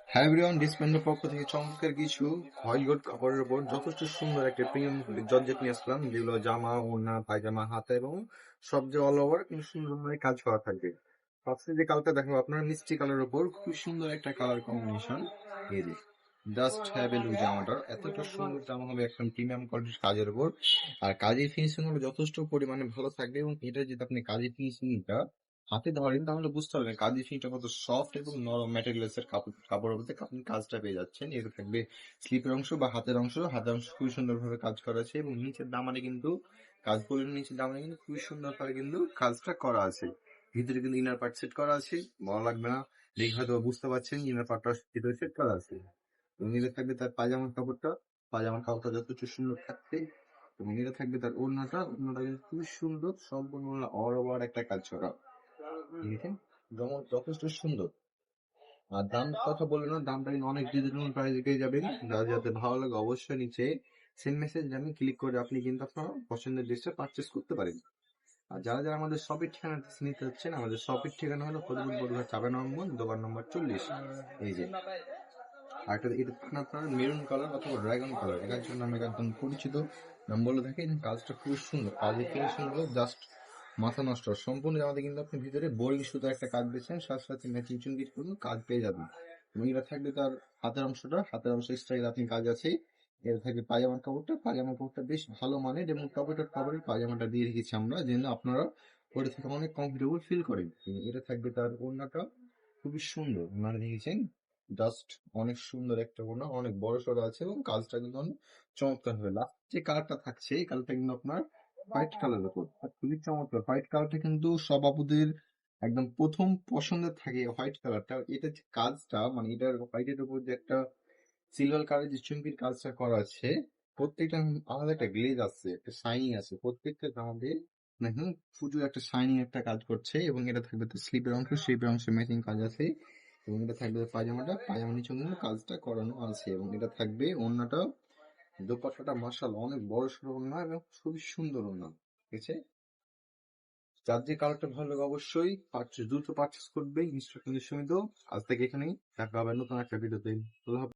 হ্যাঁ এভরিওয়ান, ডিসপ্যান্ডের পক্ষ থেকে চমৎকার কিছু হোয়াইট গোল্ড কাপড়ের উপর যথেষ্ট সুন্দর একটা প্রিমিয়াম জর্জেট নিয়ে আসলাম, যেগুলো জামা, ওড়না, পায়জামা, হাতা এবং সব যে অল ওভার কিন্তু সুন্দরভাবে কাজ করা থাকবে। ফার্স্টে যে কালারটা দেখো আপনার মিষ্টি কালারের উপর খুব সুন্দর একটা কালার কম্বিনেশন। এই যে জাস্ট হ্যাভ এ লুক, জামাটার এতটা সুন্দর জামা হবে একদম প্রিমিয়াম কোয়ালিটির কাজের উপর। আর কাজের ফিনিশিং হলো যথেষ্ট পরিমাণে ভালো থাকবে, এবং এটা যদি আপনি কাজের ফিনিশিংটা হাতে ধরেন তাহলে বুঝতে পারবেন কাজের ফিনিশিংটা কত সফট এবং নরম ম্যাটেরিয়ালস এর কাপড়ের মধ্যে আপনি কাজটা পেয়ে যাচ্ছেন। এর থাকবে স্লিপের অংশ বা হাতের অংশ খুবই সুন্দরভাবে কাজ করা আছে, এবং নিচের দামানে কিন্তু কাজগুলোর নিচের দামানে কিন্তু খুবই সুন্দরভাবে কিন্তু কাজটা করা আছে। ভিতরে কিন্তু ইনার পার্ট সেট করা আছে, বলা লাগবে না, দেখে হয়তো বুঝতে পারছেন ইনার পার্টটা ভিতরে সেট করা আছে। এবং এটা থাকবে তার পায়জামার কাপড়টা, পায়জামার কাপড়টা যথেষ্ট সুন্দর থাকবে। এবং এটা থাকবে তার ওড়নাটা কিন্তু খুবই সুন্দর, সম্পূর্ণ অল ওভার একটা কাজ করা। দেখেন যেমন যথেষ্ট সুন্দর। আর দাম কথা বললেন না, দামটা কিন্তু অনেক রিজনেবল প্রাইসে পেয়ে যাবেন। যাতে ভালো লাগে অবশ্যই নিচে সেন্ড মেসেজ জানি ক্লিক করে আপনি কিন্তু আপনার পছন্দের ড্রেসটা পারচেস করতে পারেন। আর যারা আমাদের শপের ঠিকানা নিতে হচ্ছেন, আমাদের শপের ঠিকানা হলো ফরিদপুর বড়ুয়া 4 নম্বর, দোকান নম্বর 40। এই যে আর এটা দেখেন আপনার মেরুন কালার অথবা ড্রাগন কালার, এটার জন্য আমি একদম পরিচিত নাম বলে থাকি। কাজটা খুবই সুন্দর, কাজের ফিনিশিং হলো জাস্ট মাথা নষ্ট। সম্পূর্ণ আমাদের কিন্তু আপনি ভিতরে বোরিং সুতো একটা কাজ পেয়েছেন, সাথে সাথে ম্যাচিং চুমকির কোনো কাজ পেয়ে যাবেন। এবং এটা থাকবে তার হাতের অংশ স্টাইল আপনি কাজ আছে। এর থাকবে পায়জামার কাপড়টা বেশ ভালো মানের, এবং টপের পায়জামাটা দিয়ে রেখেছি আমরা যেন আপনারা পরে থেকে অনেক কমফোর্টেবল ফিল করেন। এটা থাকবে তার ওড়নাটা, খুবই সুন্দর মানে দেখেছেন, জাস্ট অনেক সুন্দর একটা ওড়না, অনেক বড় সড়ো আছে, এবং কাজটা কিন্তু অনেক চমৎকার হবে। লাস্ট যে কালারটা থাকছে এই কালারটা কিন্তু আপনার হোয়াইট কালারের উপর, আর খুবই চমৎকার। হোয়াইট কালারটা কিন্তু সব আপুদের একদম প্রথম পছন্দের থাকে হোয়াইট কালারটা। এটা যে কাজটা মানে এটার হোয়াইটের উপর যে একটা সিলভার কালারের যে চুমকির কাজটা করা আছে, প্রত্যেকটা আলাদা একটা গ্লেজ আছে, একটা শাইনিং আছে প্রত্যেকটা জামাতে। দেখুন প্রচুর একটা শাইনিং একটা কাজ করছে। এবং এটা থাকবে তো স্লিপের অংশ ম্যাচিং কাজ আছে। এবং এটা থাকবে পায়জামার নিচে কিন্তু কাজটা করানো আছে। এবং এটা থাকবে ওড়নাটা, দোপাট্টাটা মাশাআল্লাহ অনেক বড় সড়ো ওড়না এবং খুবই সুন্দর ওড়না। ঠিক আছে, যার যে কালারটা ভালো লাগে অবশ্যই দ্রুত পারচেস করবে। ইনস্ট্রাকশন সীমিত। আজ থেকে এখানেই দেখা হবে নতুন একটা ভিডিওতে। আল্লাহ হাফেজ।